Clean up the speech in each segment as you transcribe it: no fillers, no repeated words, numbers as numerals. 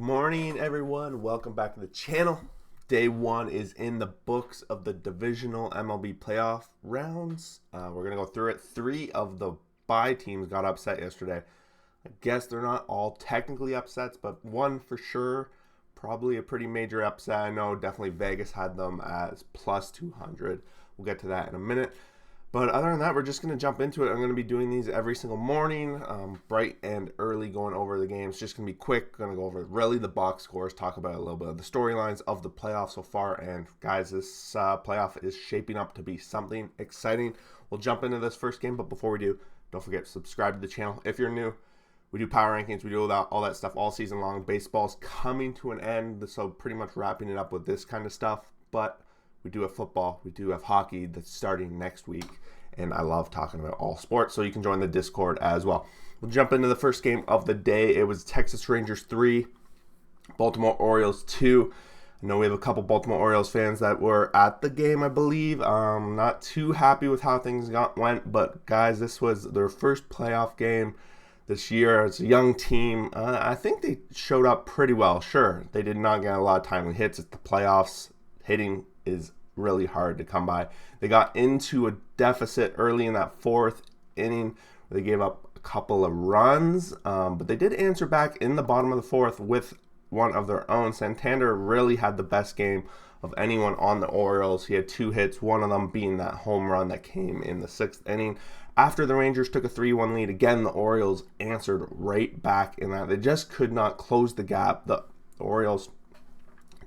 Morning, everyone. Welcome back to the channel. Day one is in the books of the divisional MLB playoff rounds. We're going to go through it. Three of the bye teams got upset yesterday. I guess they're not all technically upsets, but one for sure, probably a pretty major upset. I know definitely Vegas had them as plus 200. We'll get to that in a minute. But other than that, we're just going to jump into it. I'm going to be doing these every single morning, bright and early, going over the games. Just going to be quick. Going to go over really the box scores, talk about a little bit of the storylines of the playoffs so far. And guys, this playoff is shaping up to be something exciting. We'll jump into this first game, but before we do, don't forget to subscribe to the channel. If you're new, we do power rankings. We do all that stuff all season long. Baseball's coming to an end, so pretty much wrapping it up with this kind of stuff. But we do have football. We do have hockey that's starting next week. And I love talking about all sports, so you can join the Discord as well. We'll jump into the first game of the day. It was Texas Rangers 3, Baltimore Orioles 2. I know we have a couple Baltimore Orioles fans that were at the game, I believe. Not too happy with how things went, but guys, this was their first playoff game this year. It's a young team. I think they showed up pretty well. Sure, they did not get a lot of timely hits. It's the playoffs. Hitting is really hard to come by. They got into a deficit early in that fourth inning. They gave up a couple of runs, but they did answer back in the bottom of the fourth with one of their own. Santander really had the best game of anyone on the Orioles. He had 2 hits, one of them being that home run that came in the 6th inning. After the Rangers took a 3-1 lead, again, the Orioles answered right back in that. They just could not close the gap. The Orioles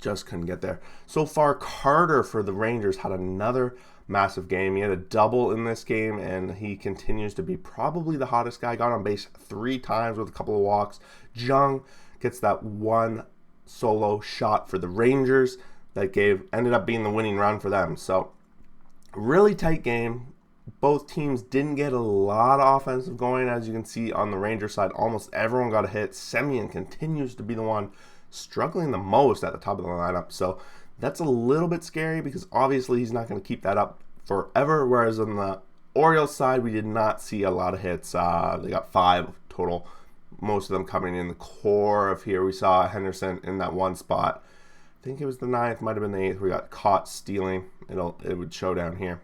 just couldn't get there. So far, Carter for the Rangers had another massive game. He had a double in this game, and he continues to be probably the hottest guy. Got on base 3 times with a couple of walks. Jung gets that one solo shot for the Rangers that ended up being the winning run for them. So, really tight game. Both teams didn't get a lot of offensive going. As you can see on the Rangers side, almost everyone got a hit. Semien continues to be the one struggling the most at the top of the lineup. So that's a little bit scary because obviously he's not going to keep that up forever. Whereas on the Orioles side, we did not see a lot of hits. They got 5 total, most of them coming in the core of here. We saw Henderson in that one spot. I think it was the 9th, might have been the 8th. We got caught stealing. It would show down here.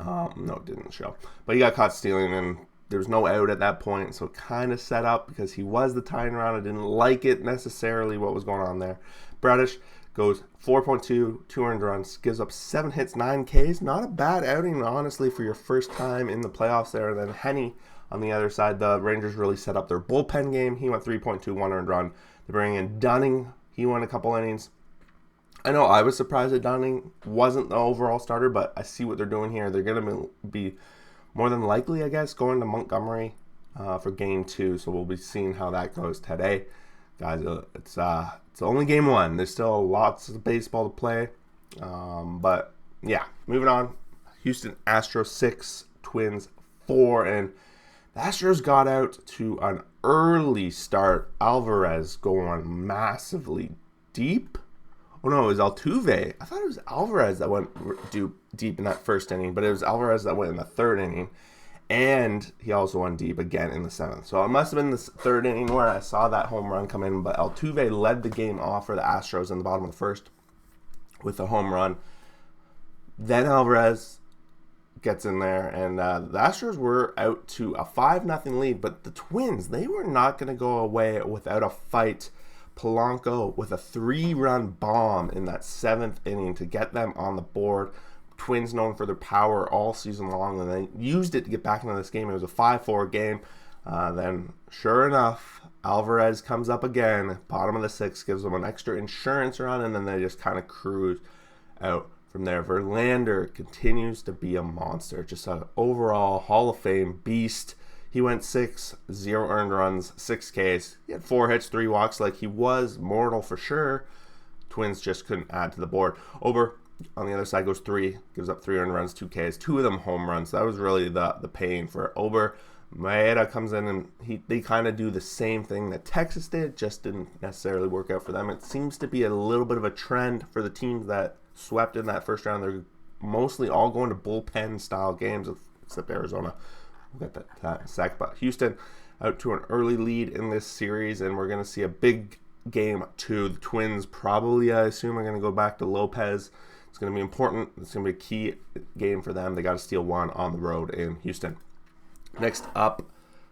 No, it didn't show. But he got caught stealing, and there was no out at that point, so it kind of set up because he was the tying run. I didn't like it necessarily what was going on there. Bradish goes 4.2, 200 runs, gives up 7 hits, 9 Ks. Not a bad outing, honestly, for your first time in the playoffs there. And then Henny on the other side, the Rangers really set up their bullpen game. He went 3.2, 100 run. They bring in Dunning. He won a couple innings. I know I was surprised that Dunning wasn't the overall starter, but I see what they're doing here. They're going to be more than likely, I guess, going to Montgomery for game 2. So we'll be seeing how that goes today. Guys, it's only game 1. There's still lots of baseball to play. But, yeah, moving on. Houston Astros 6, Twins 4. And the Astros got out to an early start. Alvarez going massively deep. Oh, no, it was Altuve. I thought it was Alvarez that went deep in that first inning, but it was Alvarez that went in the 3rd inning, and he also went deep again in the 7th. So it must have been the 3rd inning where I saw that home run come in, but Altuve led the game off for the Astros in the bottom of the 1st with a home run. Then Alvarez gets in there, and the Astros were out to a 5-0 lead, but the Twins, they were not going to go away without a fight. Polanco with a 3-run bomb in that 7th inning to get them on the board. Twins known for their power all season long, and they used it to get back into this game. It was a 5-4 game. Then, sure enough, Alvarez comes up again. Bottom of the 6th, gives them an extra insurance run, and then they just kind of cruise out from there. Verlander continues to be a monster. Just an overall Hall of Fame beast. He went 6, 0 earned runs, 6 Ks. He had 4 hits, 3 walks. Like, he was mortal for sure. Twins just couldn't add to the board. Ober, on the other side, goes 3, gives up 3 earned runs, 2 Ks. 2 of them home runs. That was really the pain for Ober. Maeda comes in, and they kind of do the same thing that Texas did, just didn't necessarily work out for them. It seems to be a little bit of a trend for the teams that swept in that first round. They're mostly all going to bullpen-style games, except Arizona. We'll get that in a sec. But Houston out to an early lead in this series, and we're going to see a big game 2. The Twins probably, I assume, are going to go back to Lopez. It's going to be important. It's going to be a key game for them. They got to steal 1 on the road in Houston. Next up,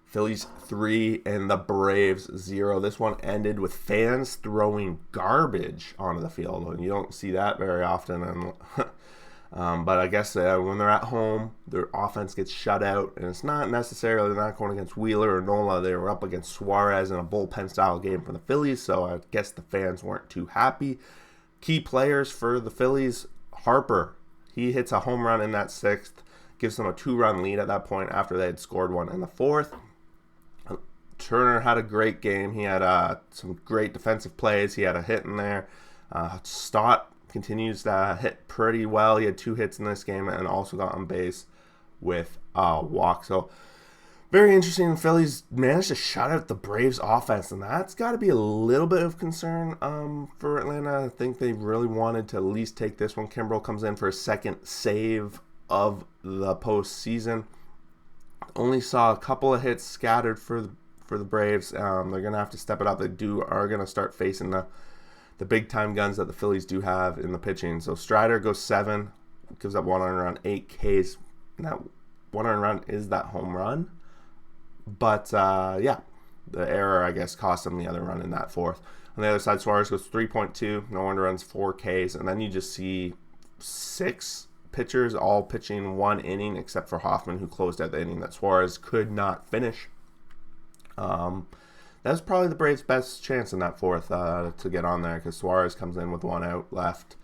Phillies 3 and the Braves 0. This one ended with fans throwing garbage onto the field. And you don't see that very often. And, but I guess when they're at home, their offense gets shut out. And it's not necessarily, they're not going against Wheeler or Nola. They were up against Suarez in a bullpen-style game for the Phillies. So I guess the fans weren't too happy. Key players for the Phillies, Harper. He hits a home run in that 6th. Gives them a 2-run lead at that point after they had scored 1 in the 4th. Turner had a great game. He had some great defensive plays. He had a hit in there. Stott continues to hit pretty well. He had 2 hits in this game and also got on base with a walk. So very interesting. The Phillies managed to shut out the Braves offense, and that's got to be a little bit of concern for Atlanta. I think they really wanted to at least take this one. Kimbrel comes in for a second save of the postseason. Only saw a couple of hits scattered for the Braves. They're gonna have to step it up. They are gonna start facing the big time guns that the Phillies do have in the pitching. So Strider goes 7, gives up 1 earned run, 8 Ks. And that 1 earned run is that home run, but yeah, the error I guess cost him the other run in that 4th. On the other side, Suarez goes 3.2, no earned runs, 4 Ks, and then you just see 6 pitchers all pitching 1 inning except for Hoffman, who closed out the inning that Suarez could not finish. That was probably the Braves' best chance in that 4th to get on there, because Suarez comes in with 1 out left,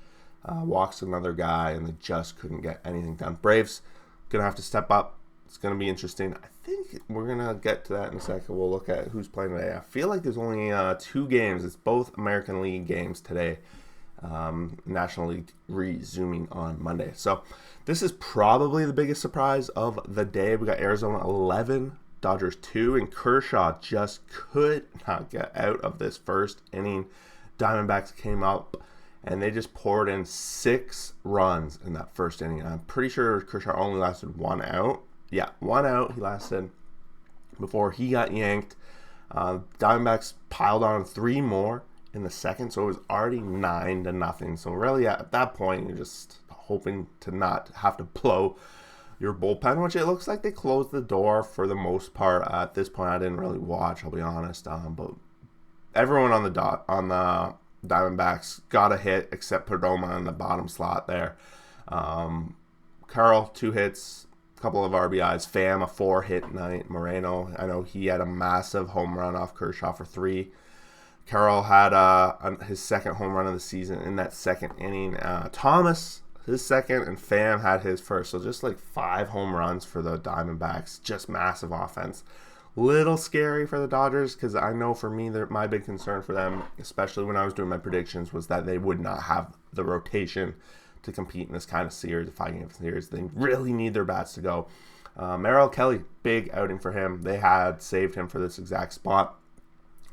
walks another guy, and they just couldn't get anything done. Braves gonna have to step up. It's gonna be interesting. I think we're gonna get to that in a second. We'll look at who's playing today. I feel like there's only 2 games. It's both American League games today. National League resuming on Monday. So this is probably the biggest surprise of the day. We got Arizona 11, Dodgers 2, and Kershaw just could not get out of this first inning. Diamondbacks came up and they just poured in 6 runs in that first inning. I'm pretty sure Kershaw only lasted 1 out. Yeah, 1 out he lasted before he got yanked. Diamondbacks piled on 3 more in the 2nd, so it was already 9-0. So really at that point, you're just hoping to not have to blow your bullpen, which it looks like they closed the door for the most part. At this point, I didn't really watch, I'll be honest, but everyone on the Diamondbacks got a hit except Perdomo in the bottom slot there. Carl, 2 hits, a couple of RBIs. Pham, a 4-hit night. Moreno, I know he had a massive home run off Kershaw for 3. Carroll had his 2nd home run of the season in that 2nd inning. Thomas, his 2nd, and Pham had his 1st. So just like 5 home runs for the Diamondbacks. Just massive offense. Little scary for the Dodgers, because I know for me, my big concern for them, especially when I was doing my predictions, was that they would not have the rotation to compete in this kind of series, a 5-game series. They really need their bats to go. Merrill Kelly, big outing for him. They had saved him for this exact spot.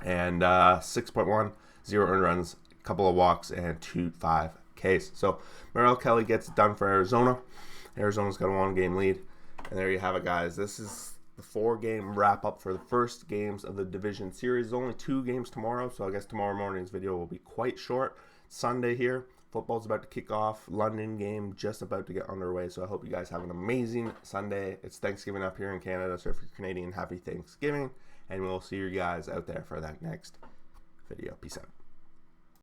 And 6.1, 0 earned runs, a couple of walks, and 5 Ks. So Merrill Kelly gets it done for Arizona. Arizona's got a 1-game lead. And there you have it, guys. This is the 4-game wrap-up for the first games of the division series. There's only 2 games tomorrow, so I guess tomorrow morning's video will be quite short. Sunday here. Football's about to kick off. London game just about to get underway. So I hope you guys have an amazing Sunday. It's Thanksgiving up here in Canada, so if you're Canadian, happy Thanksgiving. And we'll see you guys out there for that next video. Peace out.